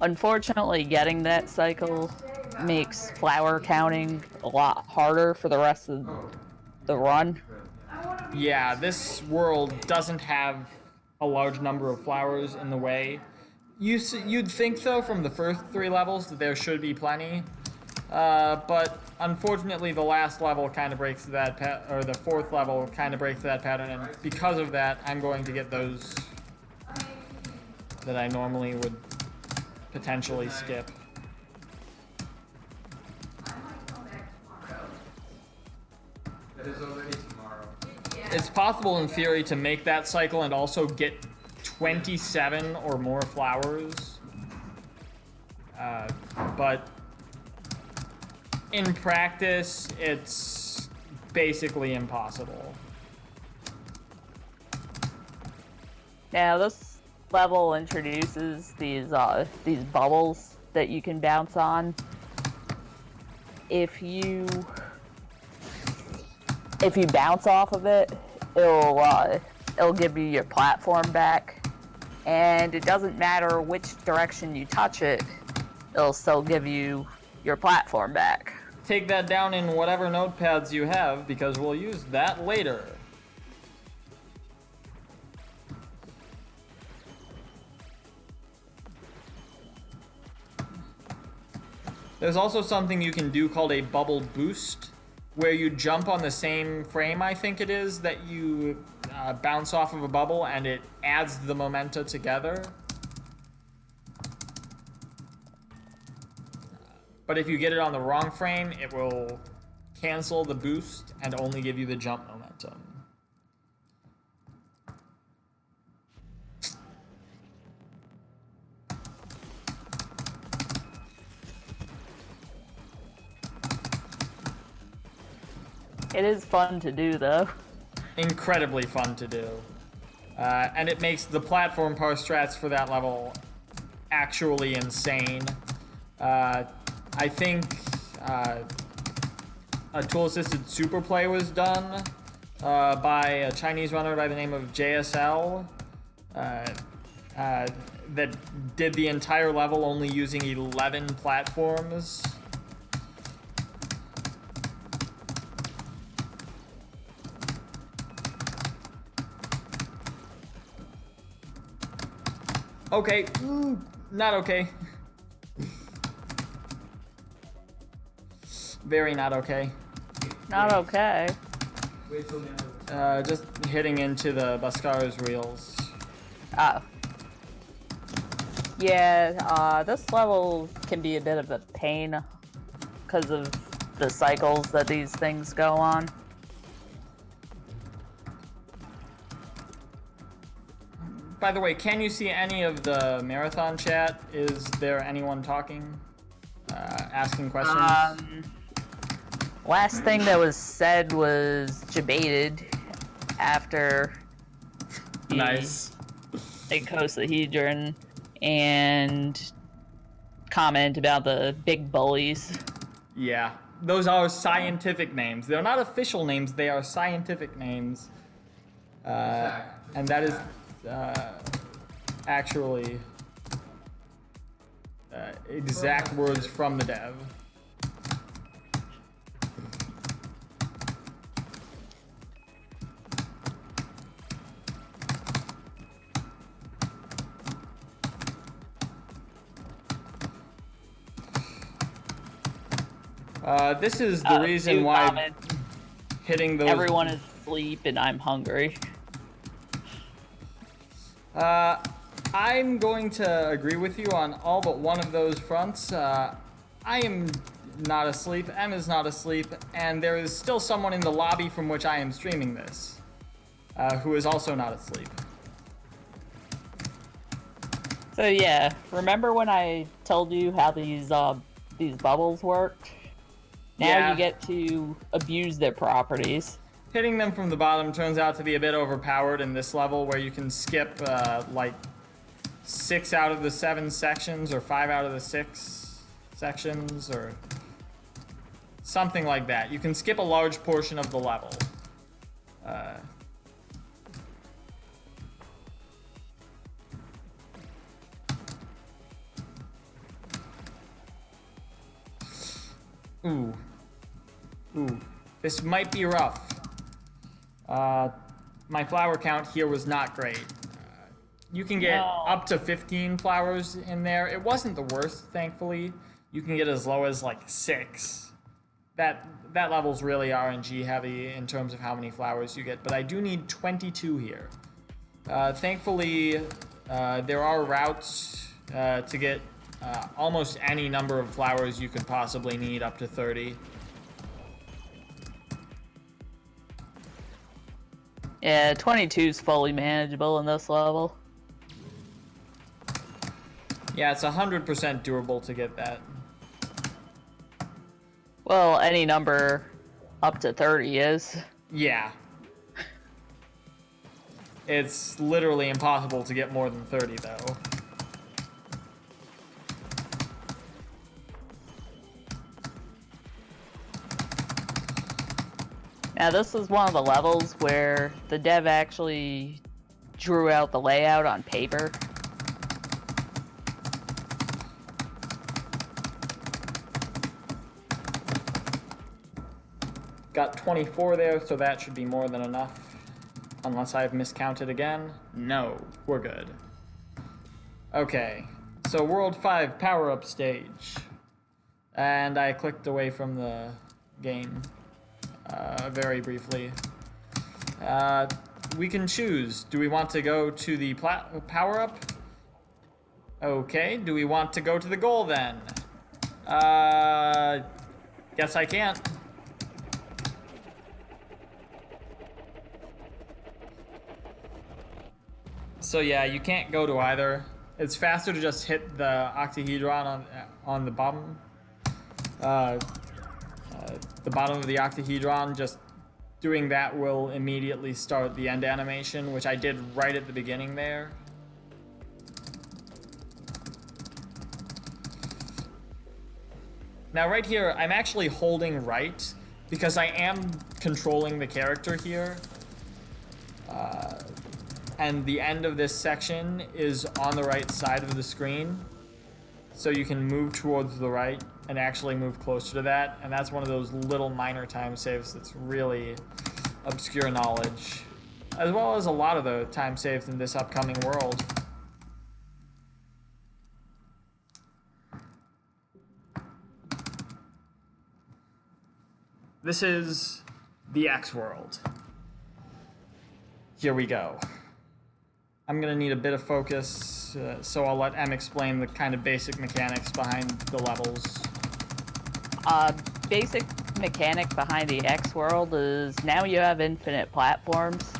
Unfortunately, getting that cycle makes flower counting a lot harder for the rest of the run. Yeah, this world doesn't have a large number of flowers in the way. You'd think, though, from the first 3 levels that there should be plenty. But unfortunately, the last level kind of breaks that or the 4th level kind of breaks that pattern, and because of that, I'm going to get those that I normally would potentially skip. That is already tomorrow. It's possible in theory to make that cycle and also get 27 or more flowers, but in practice, it's basically impossible. Now, this level introduces these bubbles that you can bounce on. If you bounce off of it, it'll give you your platform back, and it doesn't matter which direction you touch it, it'll still give you your platform back. Take that down in whatever notepads you have, because we'll use that later. There's also something you can do called a bubble boost, where you jump on the same frame, I think it is, that you bounce off of a bubble, and it adds the momenta together. But if you get it on the wrong frame, it will cancel the boost and only give you the jump momentum. It is fun to do, though. Incredibly fun to do. And it makes the platform par strats for that level actually insane. I think a tool-assisted super play was done by a Chinese runner by the name of JSL that did the entire level only using 11 platforms. Okay, not okay. Very not okay. Not okay. Wait till the end of the Just hitting into the Bhaskara's reels. Oh. Yeah, this level can be a bit of a pain because of the cycles that these things go on. By the way, can you see any of the marathon chat? Is there anyone talking? Asking questions? Last thing that was said was debated after the Nice. Octahedron and comment about the big bullies. Yeah, those are scientific names. They're not official names, they are scientific names. And that is actually exact words from the dev. This is the reason why comment, hitting those... everyone is asleep and I'm hungry. I'm going to agree with you on all but one of those fronts. I am not asleep, M is not asleep, and there is still someone in the lobby from which I am streaming this, who is also not asleep. So yeah, remember when I told you how these bubbles worked? Now Yeah. you get to abuse their properties. Hitting them from the bottom turns out to be a bit overpowered in this level, where you can skip like 6 out of the 7 sections, or 5 out of the 6 sections, or something like that. You can skip a large portion of the level. Ooh. This might be rough. My flower count here was not great. You can get up to 15 flowers in there. It wasn't the worst, thankfully. You can get as low as like 6. That level's really RNG heavy in terms of how many flowers you get, but I do need 22 here. Thankfully, there are routes to get almost any number of flowers you could possibly need, up to 30. Yeah, 22 is fully manageable in this level. Yeah, it's 100% doable to get that. Well, any number up to 30 is. Yeah. It's literally impossible to get more than 30, though. Now, this is one of the levels where the dev actually drew out the layout on paper. Got 24 there, so that should be more than enough. Unless I've miscounted again. No, we're good. Okay, so World 5 power-up stage. And I clicked away from the game very briefly. We can choose. Do we want to go to the power-up? Okay, do we want to go to the goal then? Guess I can't. So yeah, you can't go to either. It's faster to just hit the octahedron on the bottom. The bottom of the octahedron, just doing that will immediately start the end animation, which I did right at the beginning there. Now right here, I'm actually holding right because I am controlling the character here. And the end of this section is on the right side of the screen. So you can move towards the right and actually move closer to that. And that's one of those little minor time saves that's really obscure knowledge, as well as a lot of the time saves in this upcoming world. This is the X world. Here we go. I'm gonna need a bit of focus, so I'll let Em explain the kind of basic mechanics behind the levels. Basic mechanic behind the X world is now you have infinite platforms.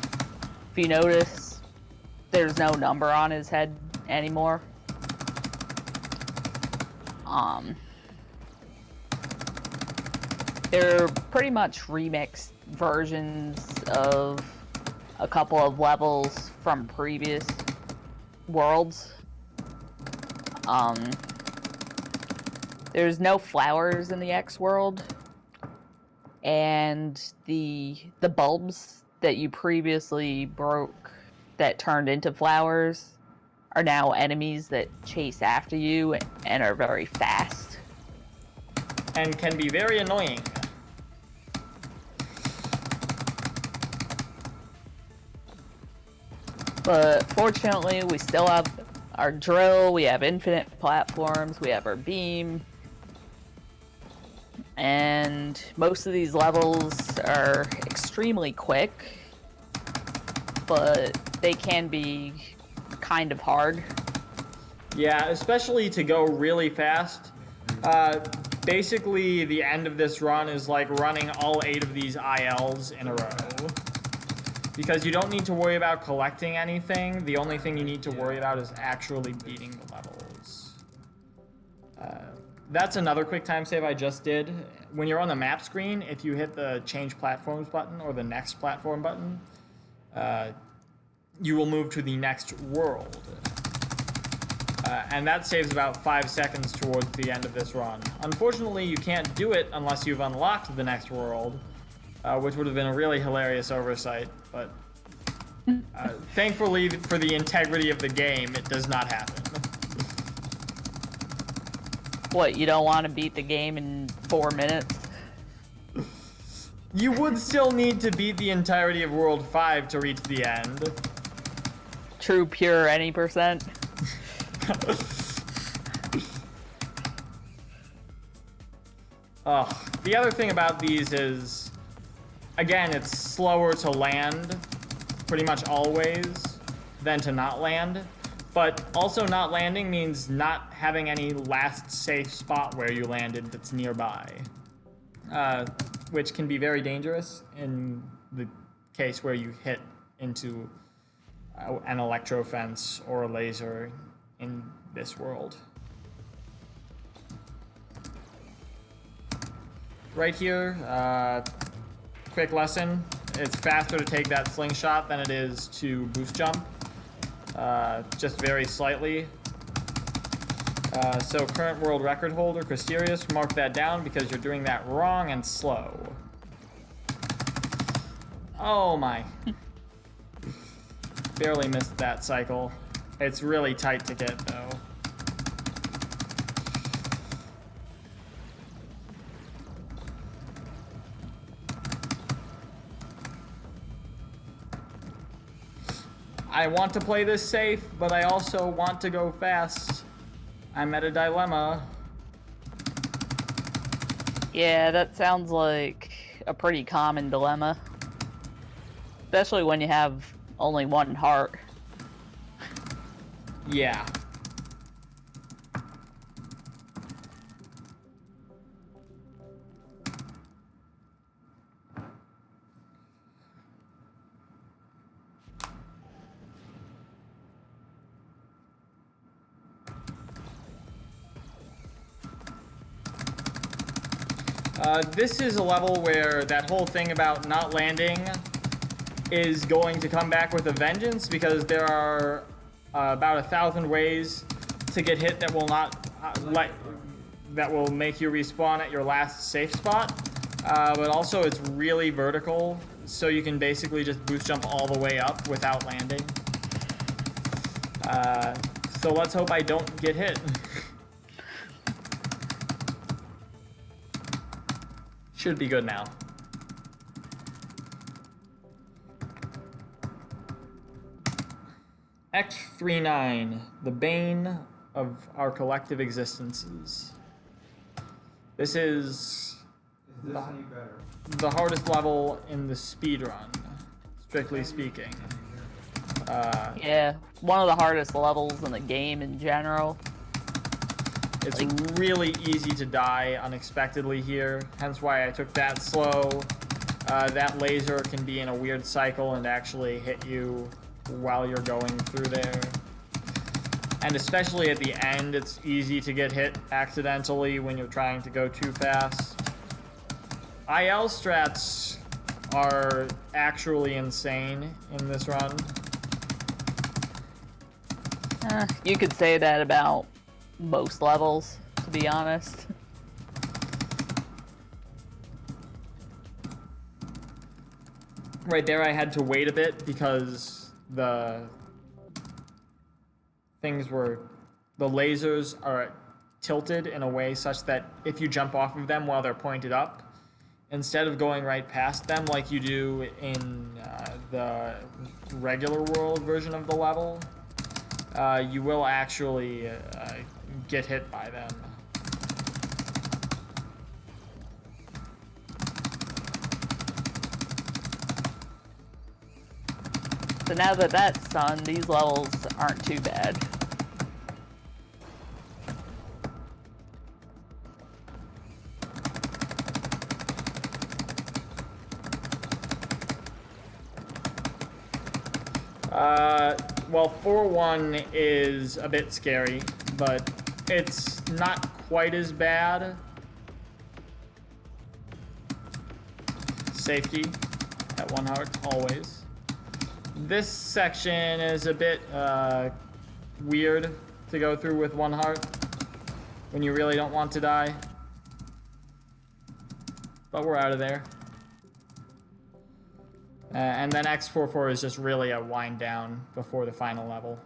If you notice, there's no number on his head anymore. They're pretty much remixed versions of a couple of levels from previous worlds. There's no flowers in the X world, and the bulbs that you previously broke that turned into flowers are now enemies that chase after you and are very fast. And can be very annoying. But fortunately, we still have our drill, we have infinite platforms, we have our beam. And most of these levels are extremely quick, but they can be kind of hard. Yeah, especially to go really fast. Basically, the end of this run is like running all 8 of these ILs in a row. Because you don't need to worry about collecting anything. The only thing you need to worry about is actually beating the levels. That's another quick time save I just did. When you're on the map screen, if you hit the change platforms button or the next platform button, you will move to the next world. And that saves about 5 seconds towards the end of this run. Unfortunately, you can't do it unless you've unlocked the next world, which would have been a really hilarious oversight, but thankfully for the integrity of the game, it does not happen. What, you don't want to beat the game in 4 minutes? You would still need to beat the entirety of World 5 to reach the end. True pure any percent? The other thing about these is, again, it's slower to land, pretty much always, than to not land. But also not landing means not having any last safe spot where you landed that's nearby. Which can be very dangerous in the case where you hit into an electro fence or a laser in this world. Right here, quick lesson. It's faster to take that slingshot than it is to boost jump. Just very slightly. So current world record holder, Christerius, mark that down because you're doing that wrong and slow. Oh my. Barely missed that cycle. It's really tight to get though. I want to play this safe, but I also want to go fast. I'm at a dilemma. Yeah, that sounds like a pretty common dilemma. Especially when you have only one heart. Yeah. This is a level where that whole thing about not landing is going to come back with a vengeance, because there are about 1,000 ways to get hit that will not that will make you respawn at your last safe spot. But also it's really vertical, so you can basically just boost jump all the way up without landing. So let's hope I don't get hit. Should be good now. X39, the bane of our collective existences. This is the hardest level in the speedrun, strictly speaking. Yeah, one of the hardest levels in the game in general. It's really easy to die unexpectedly here, hence why I took that slow. That laser can be in a weird cycle and actually hit you while you're going through there. And especially at the end, it's easy to get hit accidentally when you're trying to go too fast. IL strats are actually insane in this run. You could say that about most levels, to be honest. Right there I had to wait a bit because the lasers are tilted in a way such that if you jump off of them while they're pointed up, instead of going right past them like you do in the regular world version of the level, you will actually get hit by them. So now that that's done, these levels aren't too bad. Well, 4-1 is a bit scary, but it's not quite as bad. Safety at 1 heart, always. This section is a bit weird to go through with 1 heart when you really don't want to die. But we're out of there. And then X44 is just really a wind down before the final level.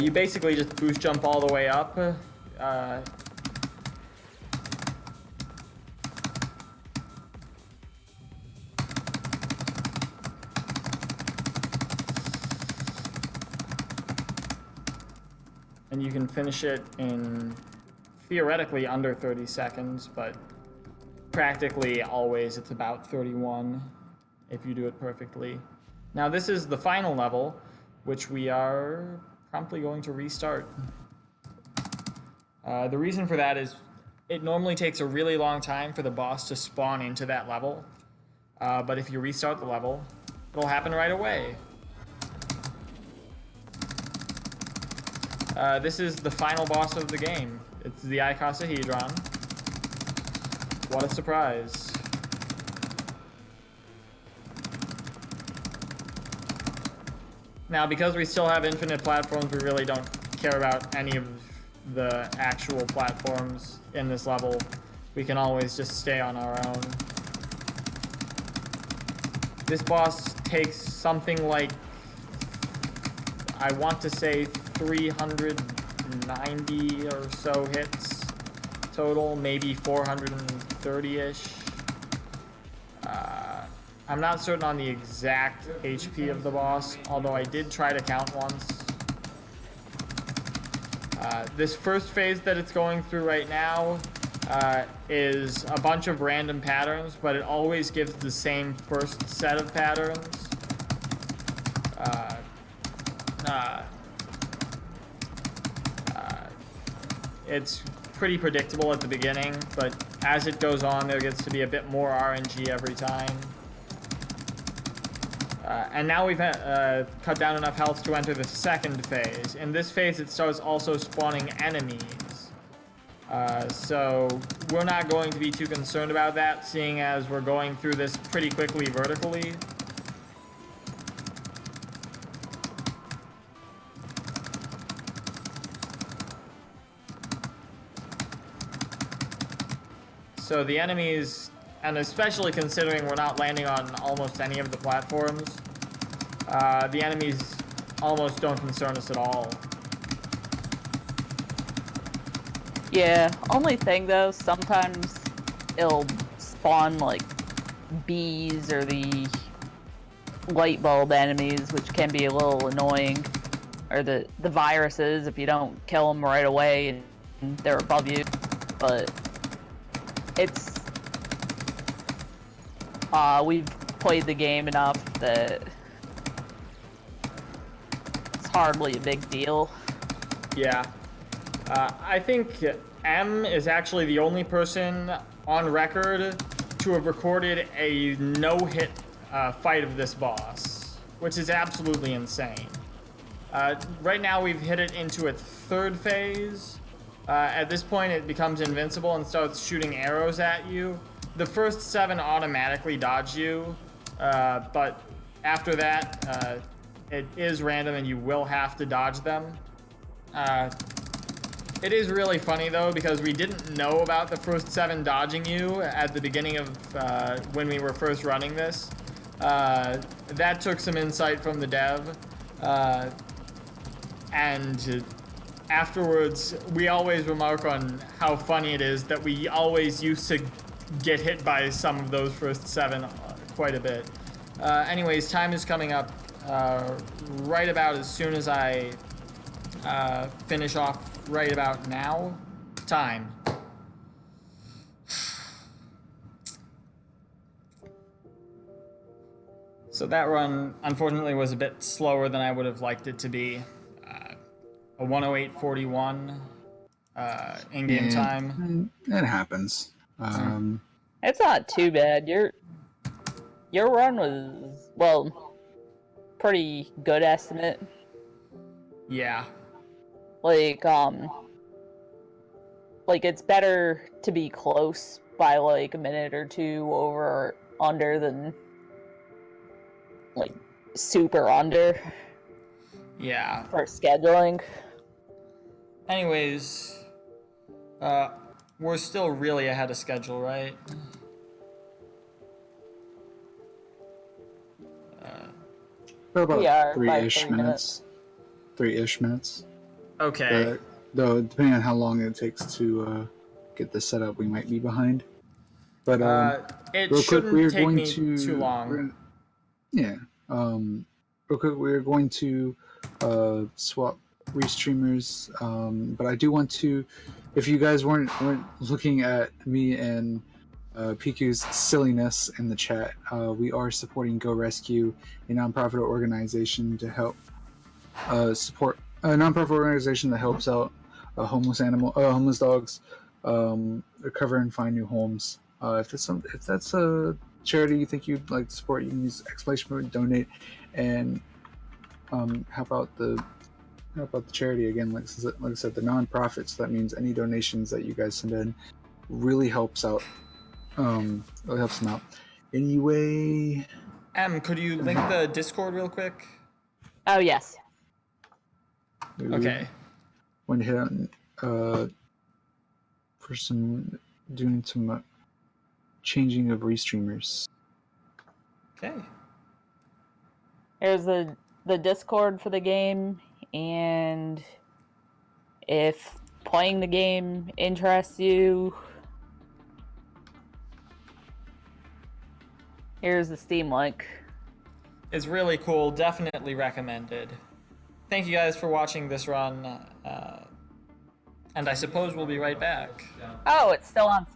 You basically just boost jump all the way up. And you can finish it in theoretically under 30 seconds, but practically always it's about 31 if you do it perfectly. Now this is the final level, which we are promptly going to restart. The reason for that is it normally takes a really long time for the boss to spawn into that level, but if you restart the level, it'll happen right away. This is the final boss of the game. It's the Octahedron. What a surprise. Now, because we still have infinite platforms, we really don't care about any of the actual platforms in this level. We can always just stay on our own. This boss takes something like, I want to say 390 or so hits total, maybe 430-ish. I'm not certain on the exact HP of the boss, although I did try to count once. This first phase that it's going through right now is a bunch of random patterns, but it always gives the same first set of patterns. It's pretty predictable at the beginning, but as it goes on, there gets to be a bit more RNG every time. And now we've cut down enough health to enter the second phase. In this phase, it starts also spawning enemies. So we're not going to be too concerned about that, seeing as we're going through this pretty quickly vertically. So the enemies, and especially considering we're not landing on almost any of the platforms, the enemies almost don't concern us at all. Yeah, only thing though, sometimes it'll spawn like bees or the light bulb enemies, which can be a little annoying. Or the viruses, if you don't kill them right away and they're above you. But it's... we've played the game enough that it's hardly a big deal. Yeah. I think M is actually the only person on record to have recorded a no-hit fight of this boss, which is absolutely insane. Right now we've hit it into its third phase. At this point it becomes invincible and starts shooting arrows at you. The first 7 automatically dodge you, but after that it is random and you will have to dodge them. It is really funny though, because we didn't know about the first 7 dodging you at the beginning of when we were first running this. That took some insight from the dev. And afterwards, we always remark on how funny it is that we always used to get hit by some of those first 7 quite a bit. Anyways, time is coming up right about as soon as I finish off right about now. Time. So that run, unfortunately, was a bit slower than I would have liked it to be. A 108.41 in-game time. It happens. It's not too bad. Your run was, well, pretty good estimate. Yeah. Like it's better to be close by like a minute or 2 over or under than like super under. Yeah. For scheduling. Anyways, we're still really ahead of schedule, right? About Yeah, 3-ish minutes. 3-ish minutes. Okay. Though, depending on how long it takes to get this set up, we might be behind. But it real shouldn't quick, we're take going me to, too long. Yeah. Real quick, we're going to swap restreamers. But I do want to, if you guys weren't looking at me and PQ's silliness in the chat, we are supporting Go Rescue, a nonprofit organization to help support a nonprofit organization that helps out homeless dogs recover and find new homes. If that's a charity you think you'd like to support, you can use ! donate and help out the charity. Again, like I said, the nonprofit. So that means any donations that you guys send in really helps out. Really helps them out. Anyway, Could you link the Discord real quick? Oh yes. Okay. When to hit on for doing some changing of restreamers. Okay. There's the Discord for the game, and if playing the game interests you, here's the Steam link. It's really cool. Definitely recommended. Thank you guys for watching this run. And I suppose we'll be right back. Oh, it's still on sale.